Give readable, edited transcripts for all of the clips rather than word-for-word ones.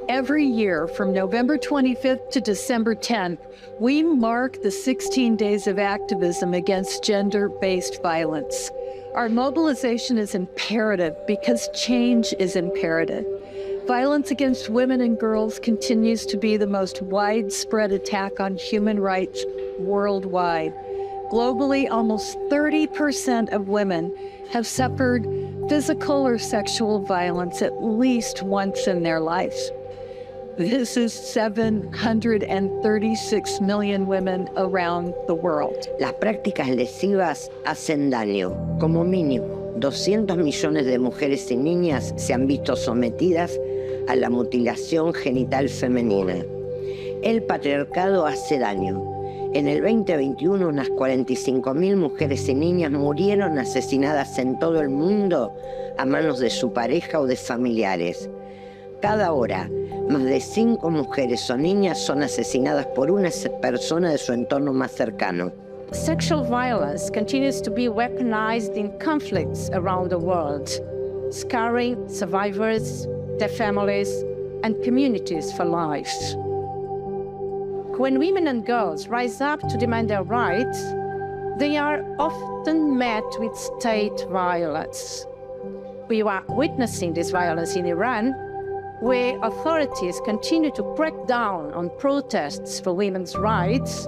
Every year, from November 25th to December 10th, we mark the 16 days of activism against gender-based violence. Our mobilization is imperative because change is imperative. Violence against women and girls continues to be the most widespread attack on human rights worldwide. Globally, almost 30% of women have suffered physical or sexual violence at least once in their lives. This is 736 million women around the world. Las prácticas lesivas hacen daño. Como mínimo, 200 millones de mujeres y niñas se han visto sometidas a la mutilación genital femenina. El patriarcado hace daño. En el 2021, unas 45.000 mujeres y niñas murieron asesinadas en todo el mundo a manos de su pareja o de familiares. Cada hora, más de 5 mujeres o niñas son asesinadas por una persona de su entorno más cercano. Sexual violence continues to be weaponized in conflicts around the world, scarring survivors, their families, and communities for life. When women and girls rise up to demand their rights, they are often met with state violence. We are witnessing this violence in Iran, where authorities continue to crack down on protests for women's rights,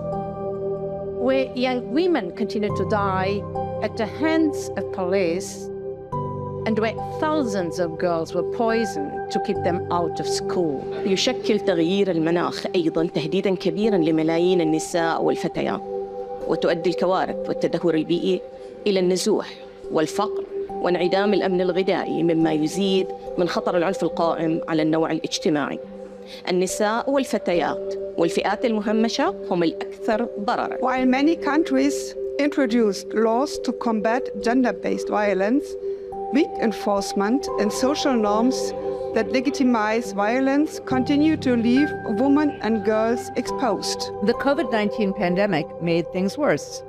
where young women continue to die at the hands of police, and where thousands of girls were poisoned to keep them out of school. يشكل تغيير المناخ أيضاً تهديداً كبيراً لملايين النساء والفتيات، وتؤدي الكوارث والتدهور البيئي إلى النزوح والفقر وانعدام الأمن الغذائي، مما يزيد من خطر العنف القائم على النوع الاجتماعي. النساء والفتيات والفئات المهمشة هم الأكثر ضرراً. While many countries introduced laws to combat gender-based violence, weak enforcement and social norms that legitimize violence continue to leave women and girls exposed. The COVID-19 pandemic made things worse.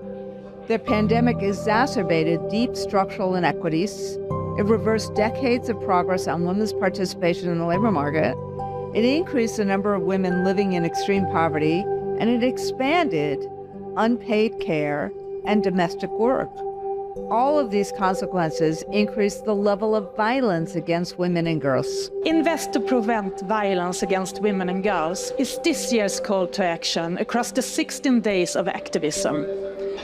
The pandemic exacerbated deep structural inequities. It reversed decades of progress on women's participation in the labor market. It increased the number of women living in extreme poverty, and it expanded unpaid care and domestic work. All of these consequences increased the level of violence against women and girls. Invest to Prevent Violence Against Women and Girls is this year's call to action across the 16 days of activism.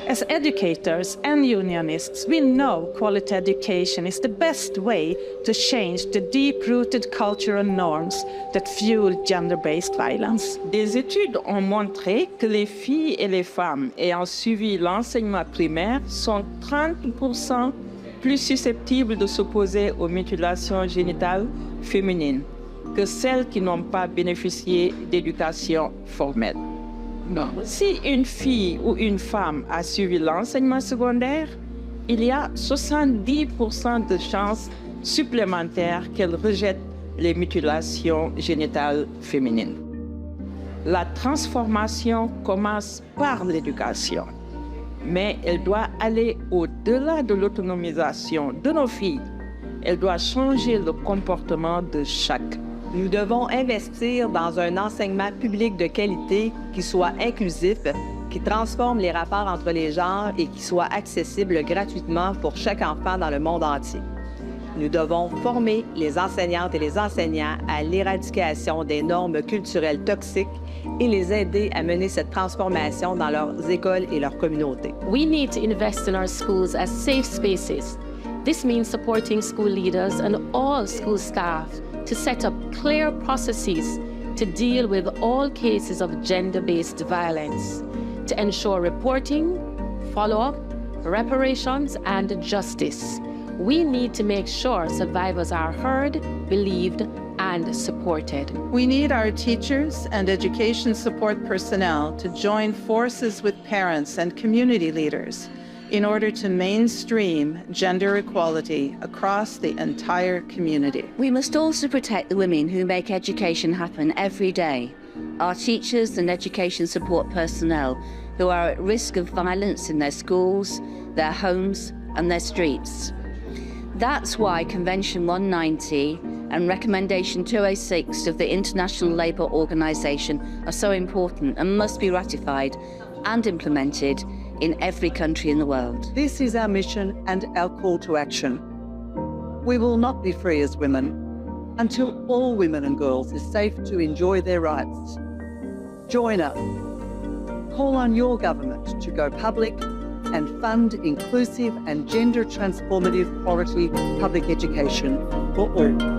As educators and unionists, we know quality education is the best way to change the deep-rooted cultural norms that fuel gender-based violence. Des études ont montré que les filles et les femmes ayant suivi l'enseignement primaire sont 30% plus susceptibles de s'opposer aux mutilations génitales féminines que celles qui n'ont pas bénéficié d'éducation formelle. Non. Si une fille ou une femme a suivi l'enseignement secondaire, il y a 70% de chances supplémentaires qu'elle rejette les mutilations génitales féminines. La transformation commence par l'éducation, mais elle doit aller au-delà de l'autonomisation de nos filles. Elle doit changer le comportement de chacun. Nous devons investir dans un enseignement public de qualité qui soit inclusif, qui transforme les rapports entre les genres et qui soit accessible gratuitement pour chaque enfant dans le monde entier. Nous devons former les enseignantes et les enseignants à l'éradication des normes culturelles toxiques et les aider à mener cette transformation dans leurs écoles et leurs communautés. We need to invest in our schools as safe spaces. This means supporting school leaders and all school staff to set up clear processes to deal with all cases of gender-based violence, to ensure reporting, follow-up, reparations, and justice. We need to make sure survivors are heard, believed, and supported. We need our teachers and education support personnel to join forces with parents and community leaders in order to mainstream gender equality across the entire community. We must also protect the women who make education happen every day, our teachers and education support personnel who are at risk of violence in their schools, their homes, and their streets. That's why Convention 190 and Recommendation 206 of the International Labour Organization are so important and must be ratified and implemented in every country in the world. This is our mission and our call to action. We will not be free as women until all women and girls are safe to enjoy their rights. Join us. Call on your government to go public and fund inclusive and gender transformative quality public education for all.